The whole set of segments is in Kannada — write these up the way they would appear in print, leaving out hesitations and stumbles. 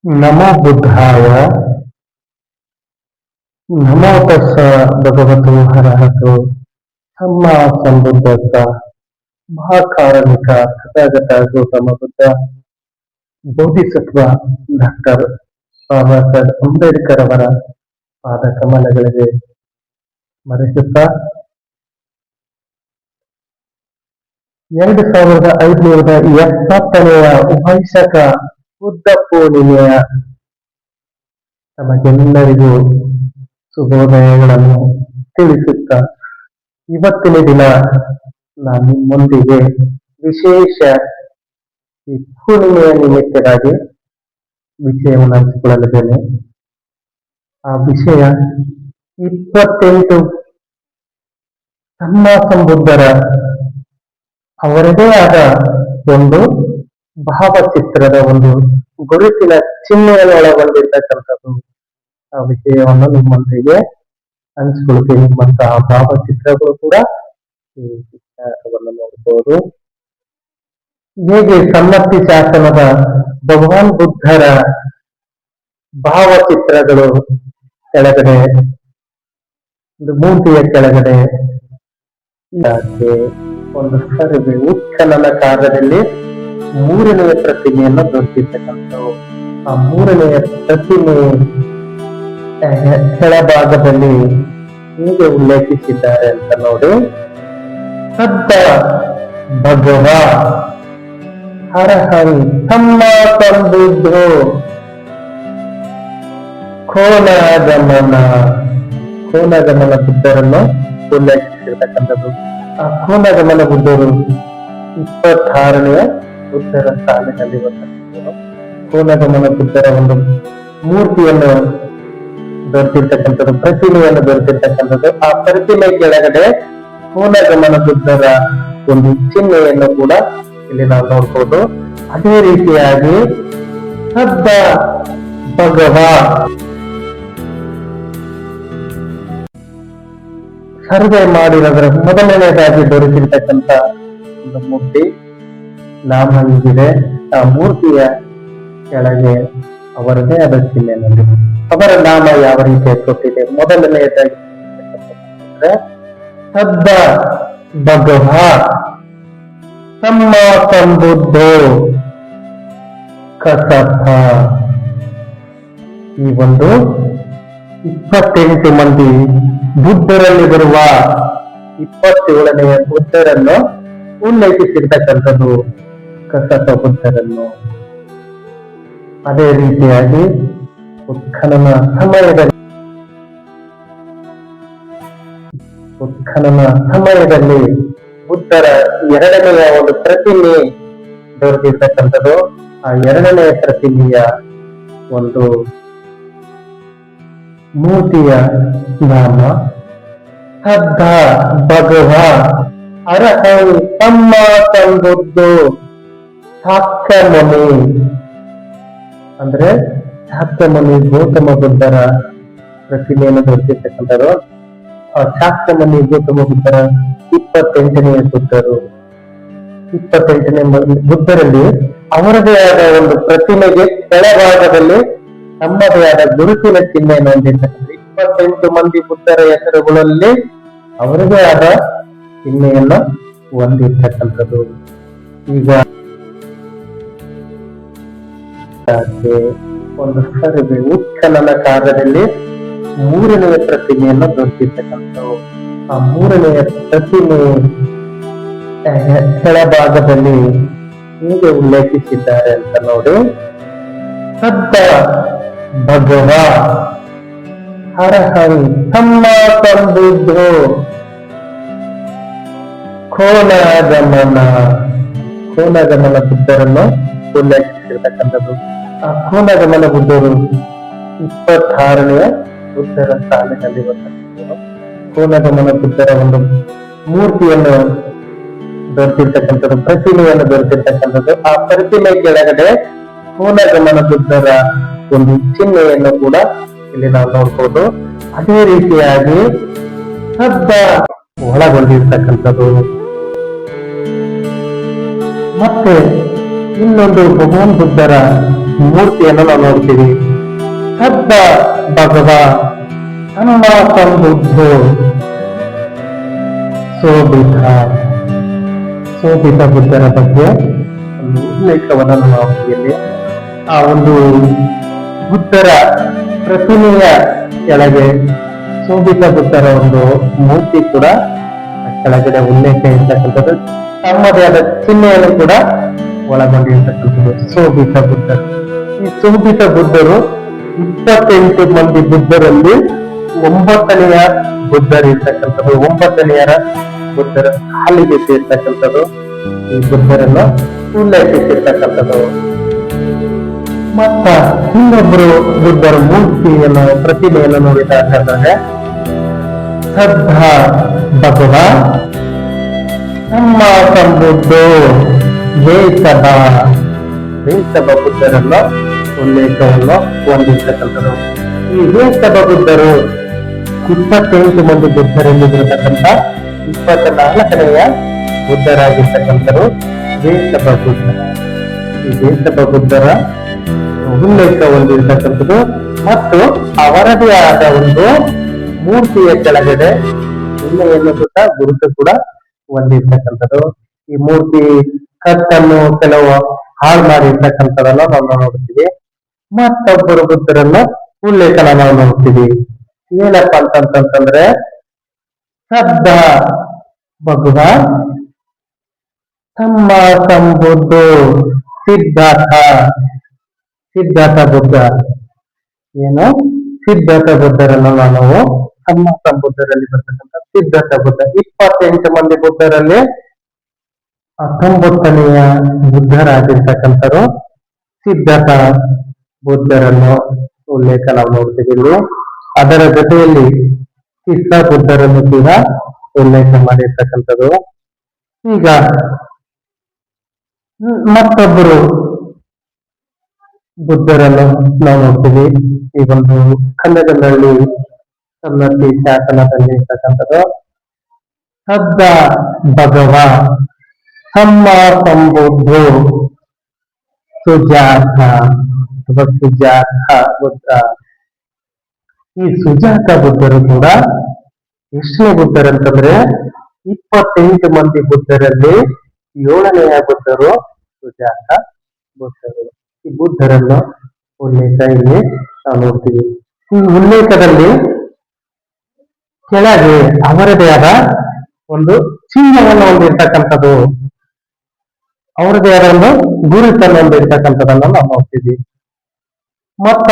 ನಮೋ ಬುದ್ಧಾಯ. ನಮೋ ತಸ್ಸ ಭಗವತು ಅರಹತು ಸಮ್ಮಾ ಸಂಬುದ್ಧಸ್ಸ. ಮಹಾಕಾರಣಿಕ ತಥಾಗತ ಗೌತಮ ಬುದ್ಧ ಬೋಧಿಸತ್ವ ಡಾಕ್ಟರ್ ಬಾಬಾ ಸಾಹೇಬ್ ಅಂಬೇಡ್ಕರ್ ಅವರ ಪಾದ ಕಮಲಗಳಿಗೆ ಸ್ಮರಿಸುತ್ತಾ 2570ನೆಯ ವೈಶಾಖ ಬುದ್ಧ ಪೂರ್ಣಿಮೆಯ ನಮಗೆಲ್ಲರಿಗೂ ಶುಭೋದಯಗಳನ್ನು ತಿಳಿಸುತ್ತಾ ಇವತ್ತಿನ ದಿನ ನಾನು ನಿಮ್ಮೊಂದಿಗೆ ವಿಶೇಷ ಈ ಪೂರ್ಣಿಮೆಯ ನಿಮಿತ್ತವಾಗಿ ವಿಷಯವನ್ನು ಹಂಚಿಕೊಳ್ಳಲಿದ್ದೇನೆ. ಆ ವಿಷಯ 28 ಸಮ್ಮಾ ಸಂಬುದ್ಧರ ಅವರದೇ ಆದ ಒಂದು ಭಾವಚಿತ್ರದ ಒಂದು ಗುರುತಿನ ಚಿಹ್ನೆಯನ್ನು ಒಳಗೊಂಡಿರ್ತಕ್ಕಂಥದ್ದು. ಆ ವಿಷಯವನ್ನು ನಿಮ್ಮೊಂದಿಗೆ ಹಂಚಿಕೊಳ್ತೀನಿ. ಮತ್ತು ಆ ಭಾವಚಿತ್ರಗಳು ಕೂಡ ಈ ಚಿತ್ರವನ್ನು ನೋಡಬಹುದು. ಹೇಗೆ ಸಮ್ಮತಿ ಶಾಸನದ ಭಗವಾನ್ ಬುದ್ಧರ ಭಾವಚಿತ್ರಗಳು ಕೆಳಗಡೆ ಒಂದು ಮೂರ್ತಿಯ ಕೆಳಗಡೆ ಒಂದು ಸರ್ವೆ ಉತ್ಖನನ ಕಾರ್ಯದಲ್ಲಿ 3ನೆಯ ಪ್ರತಿಮೆಯನ್ನು ದೊರಕಿರ್ತಕ್ಕಂಥವು. ಆ 3ನೆಯ ಪ್ರತಿಮೆ ಕೆಳಭಾಗದಲ್ಲಿ ಹೇಗೆ ಉಲ್ಲೇಖಿಸಿದ್ದಾರೆ ಅಂತ ನೋಡಿ. ಸದ್ದ ಭಗವ ಹರಹರಿ ಸಮ್ಮಾ ಸಂಬುದ್ಧೋ ಕೋನಗಮನ ಬುದ್ಧರನ್ನು ಉಲ್ಲೇಖಿಸಿರ್ತಕ್ಕಂಥದ್ದು. ಆ ಕೋನಗಮನ ಬುದ್ಧರು 26ನೆಯ ಬುದ್ಧರ ಸಾಲಿನಲ್ಲಿ ಬರ್ತಕ್ಕಂಥದ್ದು. ಕೋನಗಮನ ಬುದ್ಧರ ಒಂದು ಮೂರ್ತಿಯನ್ನು ದೊರೆತಿರ್ತಕ್ಕಂಥದ್ದು, ಪ್ರತಿಮೆಯನ್ನು ದೊರೆತಿರ್ತಕ್ಕಂಥದ್ದು. ಆ ಪ್ರತಿಮೆ ಕೆಳಗಡೆ ಕೋನಗಮನ ಬುದ್ಧರ ಒಂದು ಚಿಹ್ನೆಯನ್ನು ಕೂಡ ಇಲ್ಲಿ ನಾವು ನೋಡ್ಬೋದು. ಅದೇ ರೀತಿಯಾಗಿ ಸದ್ದ ಭಗವ ಸರ್ವೆ ಮಾಡಿರೋದ್ರ ಮೊದಲನೇದಾಗಿ ದೊರೆತಿರ್ತಕ್ಕಂಥ ಒಂದು ಮೂರ್ತಿ ನಾಮ ಹೀಗಿದೆ. ಆ ಮೂರ್ತಿಯ ಕೆಳಗೆ ಅವರದೇ ಆದ ಚಿಹ್ನೆಯಲ್ಲಿ ಅವರ ನಾಮ ಯಾವ ರೀತಿ ಕೊಟ್ಟಿದೆ. ಮೊದಲನೆಯದಾಗಿ ಸದ್ದ ಭಗವ ಸಮ್ಮಾ ಸಂಬುದ್ಧೋ ಕಸಥ. ಈ ಒಂದು 28 ಮಂದಿ ಬುದ್ಧರಲ್ಲಿ ಬರುವ 27ನೆಯ ಬುದ್ಧರನ್ನು ಉಲ್ಲೇಖಿಸಿರ್ತಕ್ಕಂಥದ್ದು, ಕಸಥ ಬುದ್ಧರನ್ನು. ಅದೇ ರೀತಿಯಾಗಿ ಉತ್ಖನನ ಸಮಯದಲ್ಲಿ ಬುದ್ಧರ 2ನೆಯ ಒಂದು ಪ್ರತಿಮೆ ದೊರೆತಿರ್ತಕ್ಕಂಥದ್ದು. ಆ 2ನೆಯ ಪ್ರತಿಮೆಯ ಒಂದು ಮೂರ್ತಿಯ ನಾಮ ಸದ್ದ ಭಗವ ಅರಹಂ ಸಮ್ಮಾ ಸಂಬುದ್ಧೋ ಶಾಕ್ಯಮುನಿ. ಅಂದ್ರೆ ಶಾಕ್ಯಮುನಿ ಗೌತಮ ಬುದ್ಧರ ಪ್ರತಿಮೆಯನ್ನು ದೊರೆತಿರ್ತಕ್ಕಂಥದ್ದು. ಆ ಶಾಕ್ಯಮುನಿ ಗೌತಮ ಬುದ್ಧರ 28ನೆಯ ಬುದ್ಧರು. 28ನೇ ಬುದ್ಧರಲ್ಲಿ ಅವರದೇ ಆದ ಒಂದು ಪ್ರತಿಮೆಗೆ ಕೆಳಭಾಗದಲ್ಲಿ ತಮ್ಮದೇ ಆದ ಗುರುತಿನ ಚಿಹ್ನೆಯನ್ನು ಹೊಂದಿರ್ತಕ್ಕಂಥ 28 ಮಂದಿ ಬುದ್ಧರ ಹೆಸರುಗಳಲ್ಲಿ ಅವರದೇ ಆದ ಚಿಹ್ನೆಯನ್ನು ಹೊಂದಿರ್ತಕ್ಕಂಥದ್ದು. ಈಗ ಒಂದು ಸರ್ವೆ ಉತ್ಖನನ ಕಾರ್ಯದಲ್ಲಿ 3ನೆಯ ಪ್ರತಿಮೆಯನ್ನು ದೊರೆತಿರ್ತಕ್ಕಂಥವು. ಆ 3ನೆಯ ಪ್ರತಿಮೆ ಕೆಳಭಾಗದಲ್ಲಿ ಹೇಗೆ ಉಲ್ಲೇಖಿಸಿದ್ದಾರೆ ಅಂತ ನೋಡಿ. ಸದ್ದ ಭಗವ ಹರಹರಿ ಸಮ್ಮಾ ಸಂಬುದ್ಧೋ ಕೋನಗಮನ ಬುದ್ಧರನ್ನು ಉಲ್ಲೇಖಿಸಿರ್ತಕ್ಕಂಥದ್ದು. ಆ ಕೋನಗಮನ ಬುದ್ಧರು 26ನೆಯ ಬುದ್ಧರ ಸಾಲಿನಲ್ಲಿ ಬರ್ತಕ್ಕಂಥದ್ದು. ಕೋನಗಮನ ಬುದ್ಧರ ಒಂದು ಮೂರ್ತಿಯನ್ನು ದೊರೆತಿರ್ತಕ್ಕಂಥದ್ದು, ಪ್ರತಿಮೆಯನ್ನು ದೊರೆತಿರ್ತಕ್ಕಂಥದ್ದು. ಆ ಪ್ರತಿಮೆ ಕೆಳಗಡೆ ಕೋನಗಮನ ಬುದ್ಧರ ಒಂದು ಚಿಹ್ನೆಯನ್ನು ಕೂಡ ಇಲ್ಲಿ ನಾವು ನೋಡ್ಬೋದು. ಅದೇ ರೀತಿಯಾಗಿ ಸದ್ದ ಒಳಗೊಂಡಿರ್ತಕ್ಕಂಥದ್ದು. ಮತ್ತೆ ಇನ್ನೊಂದು ಭಗವಾನ್ ಬುದ್ಧರ ಮೂರ್ತಿಯನ್ನು ನಾವು ನೋಡ್ತೀವಿ. ಸದ್ದ ಭಗವ ಸನಾತನ ಬುದ್ಧೋ ಶೋಭಿತ ಶೋಭಿತ ಬುದ್ಧರ ಬಗ್ಗೆ ಒಂದು ಉಲ್ಲೇಖವನ್ನು ನಾವು ಇಲ್ಲಿ ಆ ಒಂದು ಬುದ್ಧರ ಪ್ರತಿಮೆಯ ಕೆಳಗೆ ಶೋಭಿತ ಬುದ್ಧರ ಒಂದು ಮೂರ್ತಿ ಕೂಡ ಕೆಳಗಡೆ ಉಲ್ಲೇಖ ಇರ್ತಕ್ಕಂಥದ್ದು, ತಮ್ಮದೇ ಆದ ಚಿಹ್ನೆಯನ್ನು ಕೂಡ ಒಳಗೊಂಡಿರ್ತಕ್ಕಂಥದ್ದು ಶೋಭಿತ ಬುದ್ಧರು. ಈ ಶೋಭಿತ ಬುದ್ಧರು 28 ಮಂದಿ ಬುದ್ಧರಲ್ಲಿ 9ನೆಯ ಬುದ್ಧರಿರ್ತಕ್ಕಂಥದ್ದು, 9ನೆಯರ ಬುದ್ಧರ ಕಾಲಿಗೆ ಸೇರ್ತಕ್ಕಂಥದ್ದು ಈ ಬುದ್ಧರನ್ನು ಉಲ್ಲೇಖಿಸಿರ್ತಕ್ಕಂಥದ್ದು. ಮತ್ತ ಇನ್ನೊಬ್ಬರು ಬುದ್ಧರ ಮೂರ್ತಿಯನ್ನು ಪ್ರತಿಮೆಯನ್ನು ನೋಡಿದಾದ್ರೆ ಸದ್ಧ ಭಗವ ನಮ್ಮ ಸಂಬುದ್ಧೋ ವೇಷಭ ಬುದ್ಧರನ್ನು ಉಲ್ಲೇಖವನ್ನು ಹೊಂದಿರ್ತಕ್ಕಂಥದ್ದು. ಈ ವೇಷಭ ಬುದ್ಧರು 28 ಮಂದಿ ಬುದ್ಧರಲ್ಲಿರತಕ್ಕಂಥ 24ನೆಯ ಬುದ್ಧರಾಗಿರ್ತಕ್ಕಂಥರು ವೇಷಭ ಬುದ್ಧ. ಈ ವೇಷಭ ಬುದ್ಧರ ಉಲ್ಲೇಖ ಹೊಂದಿರತಕ್ಕಂಥದ್ದು ಮತ್ತು ಅವರದೇ ಆದ ಒಂದು ಮೂರ್ತಿಯ ಕೆಳಗಡೆ ಚಿಹ್ನೆಯನ್ನು ಕೂಡ ಗುರುತು ಕೂಡ ಹೊಂದಿರ್ತಕ್ಕಂಥದ್ದು. ಈ ಮೂರ್ತಿ ಕತ್ತನ್ನು ಕೆಲವು ಹಾಳು ಮಾಡಿರ್ತಕ್ಕಂಥದನ್ನ ನಾವು ನೋಡ್ತೀವಿ. ಮತ್ತೊಬ್ಬರು ಬುದ್ಧರನ್ನು ಉಲ್ಲೇಖನ ನಾವು ನೋಡ್ತೀವಿ. ಏನಪ್ಪಾ ಅಂತಂತಂದ್ರೆ ಸದ್ದ ಭಗವ ತಮ್ಮ ಸಂಬುದ್ಧ ಸಿದ್ಧಾರ್ಥ ಸಿದ್ಧಾರ್ಥ ಬುದ್ಧ. ಏನು ಸಿದ್ಧಾರ್ಥ ಬುದ್ಧರನ್ನು ನಾವು ತಮ್ಮ ಸಂಬುದ್ಧರಲ್ಲಿ ಬರ್ತಕ್ಕಂಥ ಸಿದ್ಧಾರ್ಥ ಬುದ್ಧ 28 ಮಂದಿ ಬುದ್ಧರಲ್ಲಿ 19ನೆಯ ಬುದ್ಧರಾಗಿರ್ತಕ್ಕಂಥರು ಸಿದ್ಧಾರ್ಥ ಬುದ್ಧರನ್ನು ಉಲ್ಲೇಖ ನಾವು ನೋಡ್ತೀವಿ ಇಲ್ಲಿ. ಅದರ ಜೊತೆಯಲ್ಲಿ ಸಿದ್ಧ ಬುದ್ಧರನ್ನು ಕೂಡ ಉಲ್ಲೇಖ ಮಾಡಿರ್ತಕ್ಕಂಥದ್ದು. ಈಗ ಮತ್ತೊಬ್ಬರು ಬುದ್ಧರನ್ನು ನಾವು ನೋಡ್ತೀವಿ. ಈ ಒಂದು ಕನ್ನಡದಲ್ಲಿ ಸನ್ನತಿ ಶಾಸನದಲ್ಲಿ ಇರ್ತಕ್ಕಂಥದ್ದು ಸದ್ದ ಭಗವ ಸಮ್ಮ ಸಂಬುದ್ಧೋ ಸುಜಾತ ಅಥವಾ ಸುಜಾತ ಬುದ್ಧ. ಈ ಸುಜಾತ ಬುದ್ಧರು ಕೂಡ ಎಷ್ಟನೇ ಬುದ್ಧರಂತಂದ್ರೆ 28 ಮಂದಿ ಬುದ್ಧರಲ್ಲಿ 7ನೆಯ ಬುದ್ಧರು ಸುಜಾತ ಬುದ್ಧರು. ಈ ಬುದ್ಧರನ್ನು ಉಲ್ಲೇಖ ಇಲ್ಲಿ ನಾವು ನೋಡ್ತೀವಿ. ಈ ಉಲ್ಲೇಖದಲ್ಲಿ ಕೆಳಗೆ ಅವರದೇ ಆದ ಒಂದು ಚಿಹ್ನೆಯನ್ನು ಹೊಂದಿರ್ತಕ್ಕಂಥದ್ದು, ಅವರದೇ ಆದ ಒಂದು ಗುರುತನ್ನು ಹೊಂದಿರ್ತಕ್ಕಂಥದನ್ನು ನಾವು ನೋಡ್ತೀವಿ. ಮತ್ತ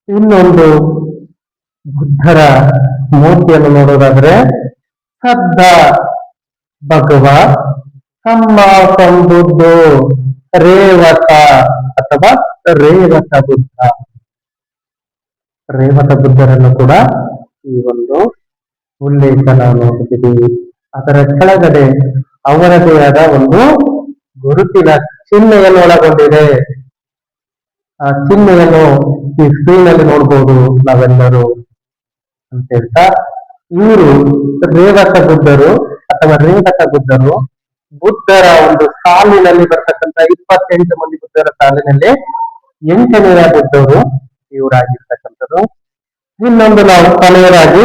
ಇನ್ನೊಂದು ಬುದ್ಧರ ಮೂರ್ತಿಯನ್ನು ನೋಡೋದಾದ್ರೆ ಸದ್ದ ಭಗವ ಸಮ್ಮ ಸಂಬುದ್ಧ ರೇವತ ಅಥವಾ ರೇವತ ಬುದ್ಧ. ರೇವತ ಬುದ್ಧರನ್ನು ಕೂಡ ಈ ಒಂದು ಉಲ್ಲೇಖ ನಾವು ನೋಡ್ತೀವಿ. ಅದರ ಕೆಳಗಡೆ ಅವರದೇ ಆದ ಒಂದು ಗುರುತಿನ ಚಿಹ್ನೆಯನ್ನು ಒಳಗೊಂಡಿದೆ. ಆ ಚಿಹ್ನೆಯನ್ನು ಈ ಸ್ಕ್ರೀನ್ ಅಲ್ಲಿ ನೋಡ್ಬೋದು ನಾವೆಲ್ಲರೂ ಅಂತ ಹೇಳ್ತಾ, ಇವರು ರೇವತ ಬುದ್ಧರು ಅಥವಾ ರೇವತ ಬುದ್ಧರು ಬುದ್ಧರ ಒಂದು ಸಾಲಿನಲ್ಲಿ ಬರ್ತಕ್ಕಂಥ 28 ಮಂದಿ ಬುದ್ಧರ ಸಾಲಿನಲ್ಲಿ 8ನೆಯ ಬುದ್ಧರು ಇವರಾಗಿರ್ತಕ್ಕಂಥದ್ದು. ಇನ್ನೊಂದು ನಾವು ಕೊನೆಯದಾಗಿ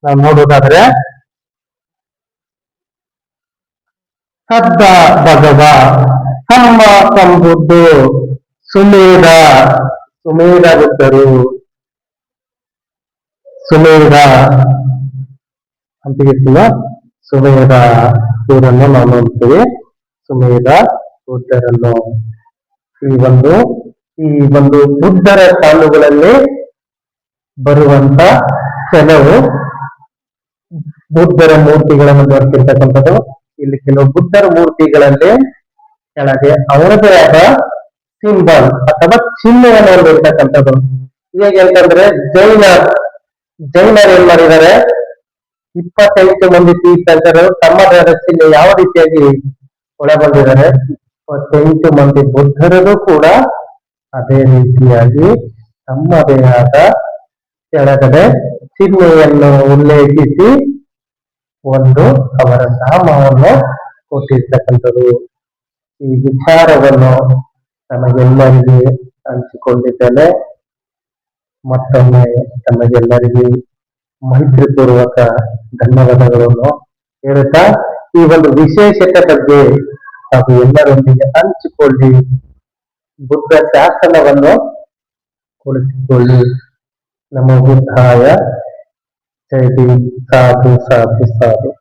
ನಾವು ನೋಡೋದಾದ್ರೆ ಸದ್ದ ಭಗವ ಸಮ್ಮ ಸಂಬುದ್ಧ ಸುಮೇಧ ಸುಮೇಧ ಬುದ್ಧರು. ಸುಮೇಧ ಅಂತ ಹೇಳ್ತೀವ, ಸುಮೇಧ ಇವರನ್ನು ನಾವು ನೋಡ್ತೀವಿ. ಸುಮೇಧ ಬುದ್ಧರನ್ನು ಈ ಒಂದು ಬುದ್ಧರ ಸಾಲುಗಳಲ್ಲಿ ಬರುವಂತ ಕೆಲವು ಬುದ್ಧರ ಮೂರ್ತಿಗಳನ್ನು ಬರ್ತಿರ್ತಕ್ಕಂಥದ್ದು. ಇಲ್ಲಿ ಕೆಲವು ಬುದ್ಧರ ಮೂರ್ತಿಗಳಲ್ಲಿ ಕೆಳಗೆ ಅವರದೇ ಆದ ಸಿಂಬಲ್ ಅಥವಾ ಚಿಹ್ನೆಯನ್ನು ಹೊಂದಿರ್ತಕ್ಕಂಥದ್ದು. ಹೇಗೆ ಅಂತಂದ್ರೆ ಜೈನರು ಏನ್ ಮಾಡಿದ್ದಾರೆ, 28 ಮಂದಿ ತೀರ್ಥಂಕರರು ತಮ್ಮದೇ ಆದ ಚಿಹ್ನೆ ಯಾವ ರೀತಿಯಾಗಿ ಒಳಗೊಂಡಿದ್ದಾರೆ, 28 ಮಂದಿ ಬುದ್ಧರರು ಕೂಡ ಅದೇ ರೀತಿಯಾಗಿ ತಮ್ಮದೇ ಆದ ಕೆಳಗಡೆ ಚಿಹ್ನೆಯನ್ನು ಉಲ್ಲೇಖಿಸಿ ಒಂದು ಅವರ ನಾಮವನ್ನು ಕೊಟ್ಟಿರ್ತಕ್ಕಂಥದ್ದು. ಈ ವಿಚಾರವನ್ನು ನಮಗೆಲ್ಲರಿಗೆ ಹಂಚಿಕೊಂಡಿದ್ದೇನೆ. ಮತ್ತೊಮ್ಮೆ ತಮಗೆಲ್ಲರಿಗೆ ಮೈತ್ರಿಪೂರ್ವಕ ಧನ್ಯವಾದಗಳನ್ನು ಹೇಳುತ್ತಾ ಈ ಒಂದು ವಿಶೇಷತೆ ಬಗ್ಗೆ ತಾವು ಎಲ್ಲರೊಂದಿಗೆ ಹಂಚಿಕೊಳ್ಳಿ, ಬುದ್ಧ ಶಾಸನವನ್ನು ಕುಳಿತುಕೊಳ್ಳಿ. ನಮೋ ಬುದ್ಧಾಯ. ಜೈ ಭೀಮ್. ಸಾಧು ಸಾಧು ಸಾಧು.